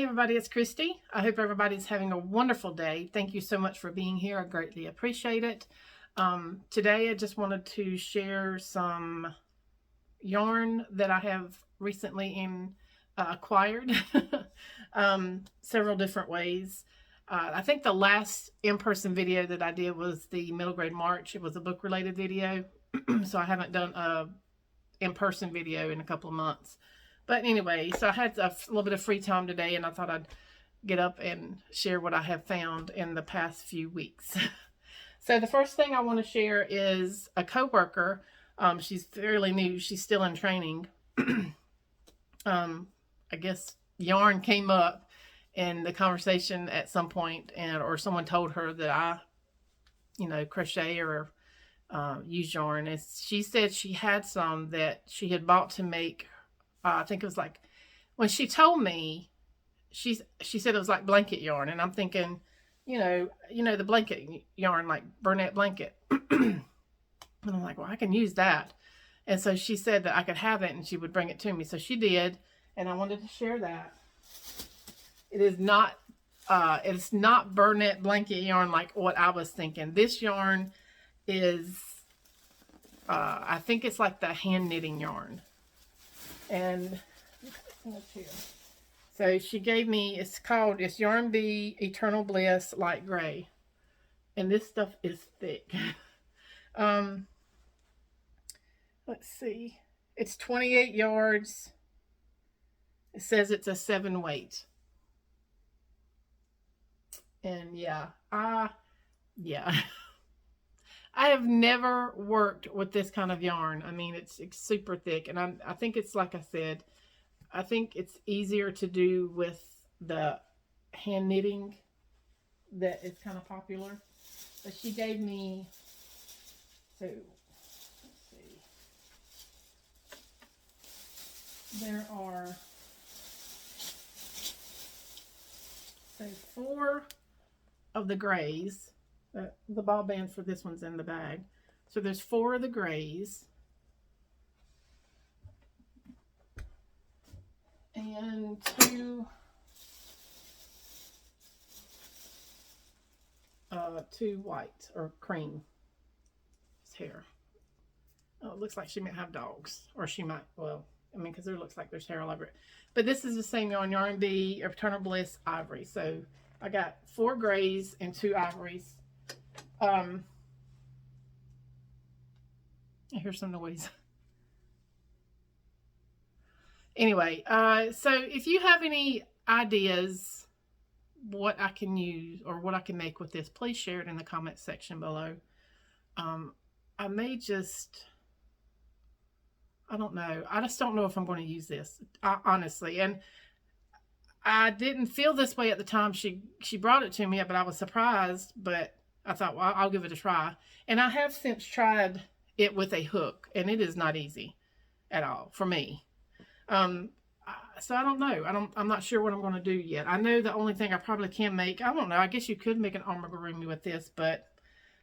Hey everybody, it's Christy. I hope everybody's having a wonderful day. Thank you so much for being here. I greatly appreciate it. Today I just wanted to share some yarn that I have recently acquired several different ways. I think the last in-person video that I did was the middle grade March. It was a book related video. So I haven't done a in-person video in a couple of months. But anyway, so I had a little bit of free time today, and I thought I'd get up and share what I have found in the past few weeks. So the first thing I want to share is a coworker. She's fairly new. She's still in training. I guess yarn came up in the conversation at some point, or someone told her that I, crochet or use yarn. And she said she had some that she had bought to make. I think it was like, when she told me, she said it was like blanket yarn, and I'm thinking, the blanket yarn, like Bernat blanket. And I'm like, well, I can use that. And so she said that I could have it and she would bring it to me. So she did, and I wanted to share that. It is not it's not Bernat blanket yarn like what I was thinking. This yarn is I think it's like the hand knitting yarn. And so she gave me, it's Yarn Bee Eternal Bliss Light Gray. And this stuff is thick. Let's see. It's 28 yards. It says it's a 7 weight. And yeah. I have never worked with this kind of yarn. I mean, it's super thick. And I think it's, like I said, I think it's easier to do with the hand knitting that is kind of popular. But she gave me, so let's see. There are, so 4 of the grays. The ball band for this one's in the bag. So there's 4 of the grays. And 2 white or cream. It's hair. Oh, it looks like she might have dogs. Or she might, well, I mean, because there looks like there's hair all over it. But this is the same yarn, Yarn Bee Eternal Bliss Ivory. So I got 4 grays and 2 ivories. I hear some noise. Anyway, so if you have any ideas what I can use or what I can make with this, please share it in the comments section below. I may just, I don't know. I just don't know if I'm going to use this, honestly. And I didn't feel this way at the time she brought it to me, but I was surprised. But I thought, well, I'll give it a try. And I have since tried it with a hook, and it is not easy at all for me. So I don't know. I'm not sure what I'm going to do yet. I know the only thing I probably can make, I don't know, I guess you could make an amigurumi with this, but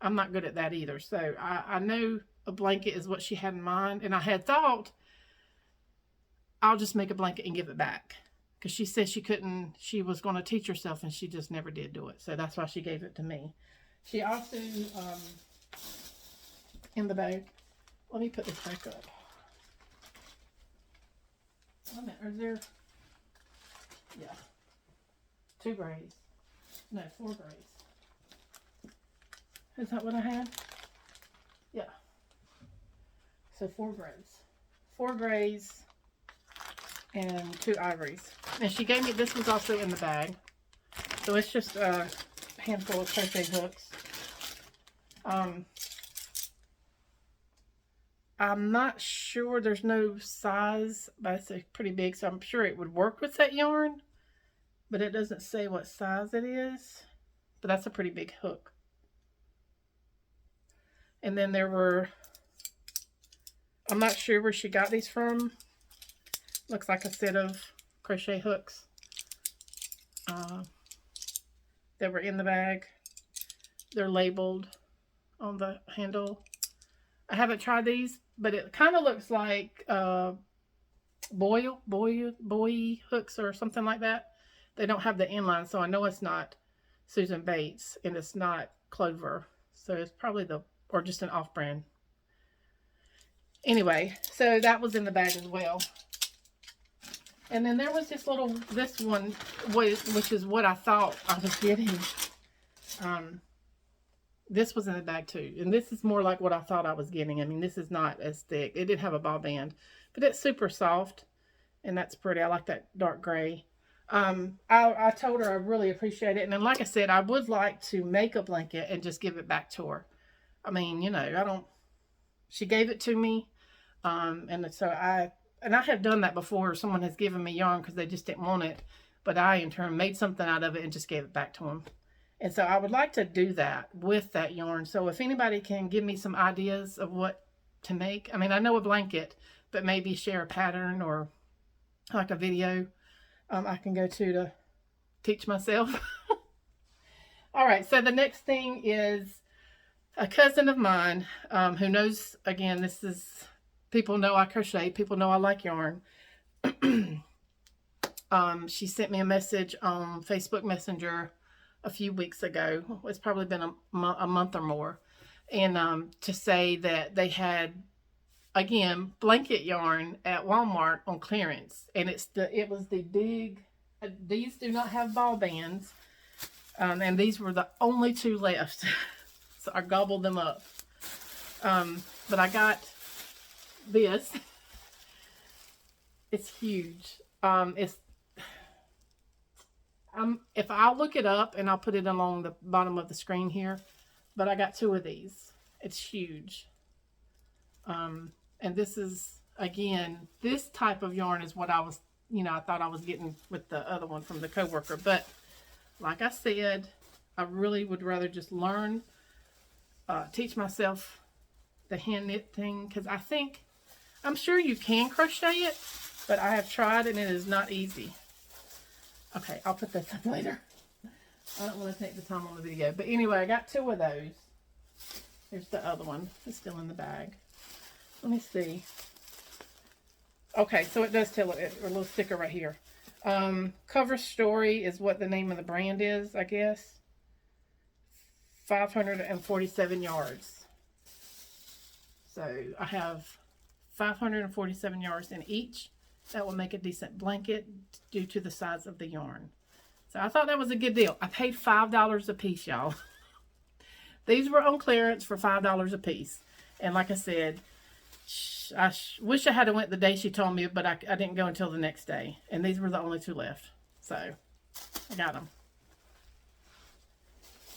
I'm not good at that either. So I know a blanket is what she had in mind, and I had thought I'll just make a blanket and give it back. Because she said she was going to teach herself, and she just never did do it. So that's why she gave it to me. She also, in the bag, let me put this back up. Is there, yeah, 2 grays, no, 4 grays. Is that what I had? Yeah. So 4 grays and 2 ivories. And she gave me, this was also in the bag. So it's just a handful of crochet hooks. I'm not sure, there's no size, but it's pretty big, so I'm sure it would work with that yarn. But it doesn't say what size it is. But that's a pretty big hook. And then there were, I'm not sure where she got these from. Looks like a set of crochet hooks that were in the bag. They're labeled on the handle. I haven't tried these, but it kind of looks like boy hooks or something like that. they don't have the inline, so I know it's not Susan Bates and it's not Clover. So it's probably or just an off-brand. Anyway, so that was in the bag as well. And then there was this one, which is what I thought I was getting. This was in the bag too. And this is more like what I thought I was getting. I mean, this is not as thick. It did have a ball band, but it's super soft. And that's pretty. I like that dark gray. I told her I really appreciate it. And then, like I said, I would like to make a blanket and just give it back to her. I mean, you know, she gave it to me. And so I have done that before. Someone has given me yarn because they just didn't want it. But I, in turn, made something out of it and just gave it back to them. And so I would like to do that with that yarn. So if anybody can give me some ideas of what to make. I mean, I know a blanket, but maybe share a pattern or like a video I can go to teach myself. All right, so the next thing is a cousin of mine who knows, again, people know I crochet, people know I like yarn. She sent me a message on Facebook Messenger a few weeks ago. It's probably been a month or more. And to say that they had, again, blanket yarn at Walmart on clearance. And it was the big, these do not have ball bands. And these were the only two left. So I gobbled them up. But I got this. It's huge. If I'll look it up and I'll put it along the bottom of the screen here, but I got two of these. It's huge. And this is, again, this type of yarn is what I was, I thought I was getting with the other one from the coworker. But like I said, I really would rather just learn, teach myself the hand knit thing, because I'm sure you can crochet it, but I have tried and it is not easy. Okay, I'll put this up later. I don't want to take the time on the video. But anyway, I got two of those. Here's the other one. It's still in the bag. Let me see. Okay, so it does tell it, a little sticker right here. Cover Story is what the name of the brand is, I guess. 547 yards. So I have 547 yards in each. That will make a decent blanket due to the size of the yarn. So I thought that was a good deal. I paid $5 a piece, y'all. These were on clearance for $5 a piece. And like I said, I wish I had went the day she told me, but I didn't go until the next day. And these were the only two left. So I got them.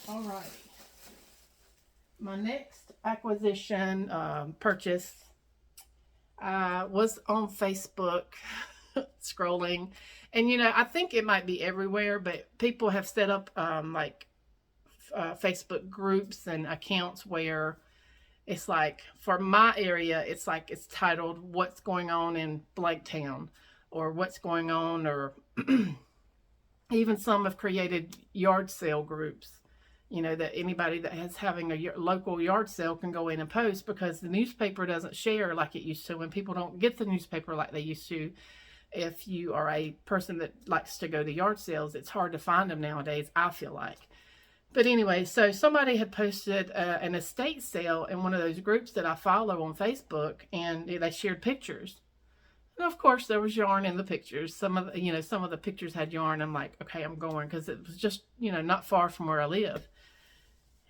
All right. My next acquisition, purchase, was on Facebook scrolling, and I think it might be everywhere, but people have set up Facebook groups and accounts where it's like, for my area, it's like it's titled "What's Going On in Blank Town," or "What's Going On," or even some have created yard sale groups. That anybody that is having a local yard sale can go in and post, because the newspaper doesn't share like it used to, when people don't get the newspaper like they used to. If you are a person that likes to go to yard sales, it's hard to find them nowadays, I feel like. But anyway, so somebody had posted an estate sale in one of those groups that I follow on Facebook, and they shared pictures. And of course, there was yarn in the pictures. Some of the pictures had yarn. I'm like, okay, I'm going, because it was just, not far from where I live.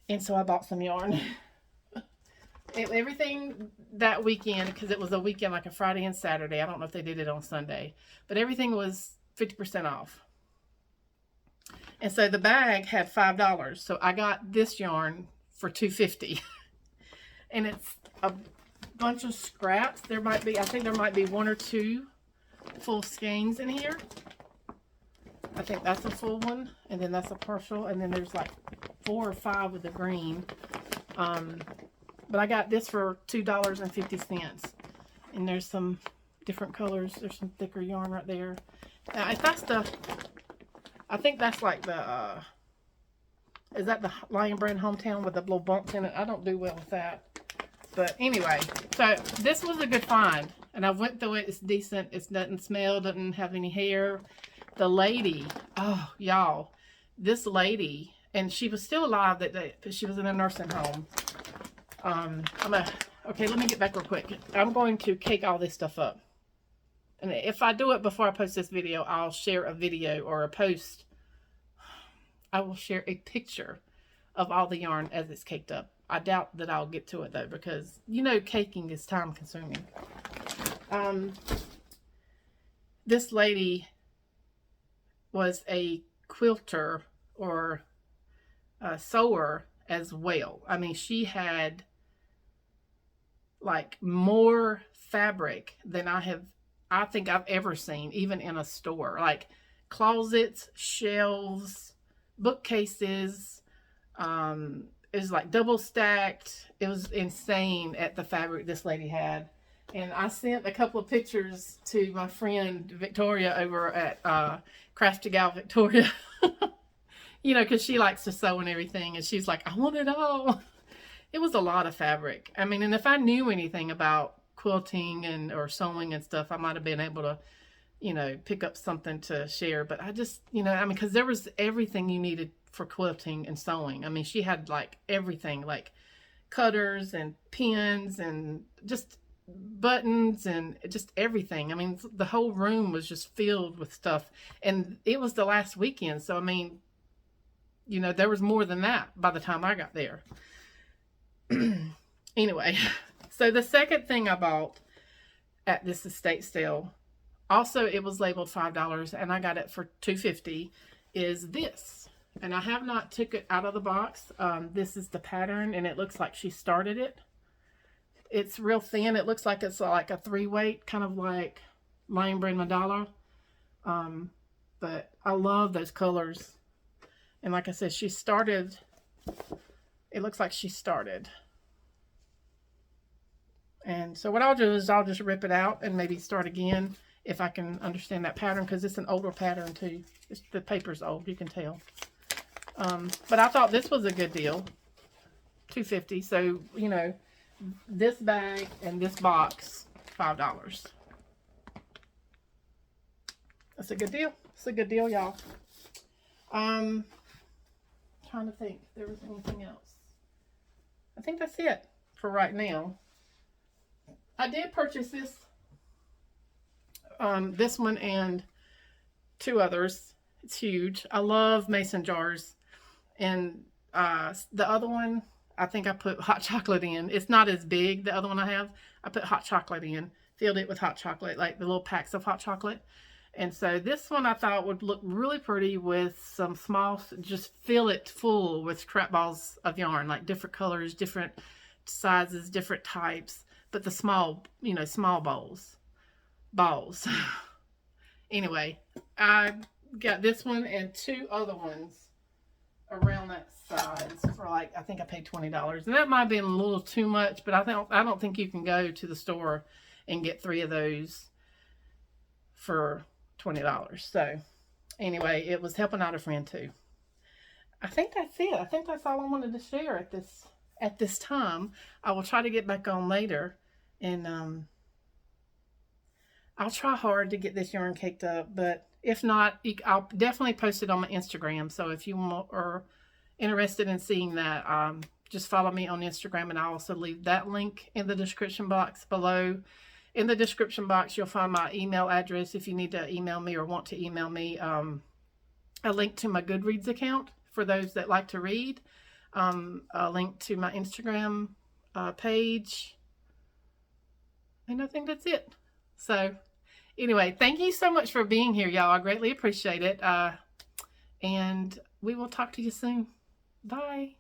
And so I bought some yarn. Everything that weekend, because it was a weekend, like a Friday and Saturday. I don't know if they did it on Sunday, but everything was 50% off. And so the bag had $5. So I got this yarn for $2.50. And it's a bunch of scraps. I think there might be one or two full skeins in here. I think that's a full one, and then that's a partial, and then there's like 4 or 5 with the green. But I got this for $2.50, and there's some different colors. There's some thicker yarn right there. Now, if that's I think that's like the, is that the Lion Brand Hometown with the little bumps in it? I don't do well with that. But anyway, so this was a good find, and I went through it. It's decent. It doesn't smell, doesn't have any hair. the lady, oh, y'all, this lady, and she was still alive that day, but she was in a nursing home. Okay, let me get back real quick. I'm going to cake all this stuff up. And if I do it before I post this video, I'll share a video or a post. I will share a picture of all the yarn as it's caked up. I doubt that I'll get to it though, because you know caking is time consuming. This lady was a quilter or a sewer as well. I mean, she had like more fabric than I think I've ever seen, even in a store. Like closets, shelves, bookcases. It was like double stacked. It was insane at the fabric this lady had. And I sent a couple of pictures to my friend Victoria over at Crafty Gal Victoria. You know, because she likes to sew and everything. And she's like, I want it all. It was a lot of fabric. I mean, and if I knew anything about quilting and or sewing and stuff, I might have been able to, you know, pick up something to share. But I just, you know, I mean, because there was everything you needed for quilting and sewing. I mean, she had like everything, like cutters and pins and just buttons and just everything. I mean, the whole room was just filled with stuff. And it was the last weekend. So, I mean, you know, there was more than that by the time I got there. Anyway, so the second thing I bought at this estate sale, also it was labeled $5 and I got it for $2.50, is this. And I have not took it out of the box. This is the pattern and it looks like she started it. It's real thin. It looks like it's like a 3-weight, kind of like Lion Brand Mandala. But I love those colors. And like I said, she started, it looks like she started. And so what I'll do is I'll just rip it out and maybe start again if I can understand that pattern, because it's an older pattern too. The paper's old, you can tell. But I thought this was a good deal, $2.50. So, you know, this bag and this box, $5. That's a good deal. It's a good deal, y'all. Trying to think if there was anything else. I think that's it for right now. I did purchase this one and 2 others. It's huge. I love mason jars. And the other one, I think I put hot chocolate in. It's not as big, the other one I have. I put hot chocolate in, filled it with hot chocolate, like the little packs of hot chocolate. And so this one I thought would look really pretty with some small, just fill it full with scrap balls of yarn, like different colors, different sizes, different types. But the small, you know, small balls. Anyway, I got this one and 2 other ones around that size for like, I think I paid $20. And that might have been a little too much, but I don't think you can go to the store and get 3 of those for $20. So anyway, it was helping out a friend too. I think that's it. I think that's all I wanted to share at this time. I will try to get back on later, and I'll try hard to get this yarn caked up, but if not, I'll definitely post it on my Instagram. So if you are interested in seeing that, just follow me on Instagram, and I'll also leave that link in the description box below. In the description box, you'll find my email address if you need to email me or want to email me. A link to my Goodreads account for those that like to read. A link to my Instagram page. And I think that's it. So anyway, thank you so much for being here, y'all. I greatly appreciate it. And we will talk to you soon. Bye.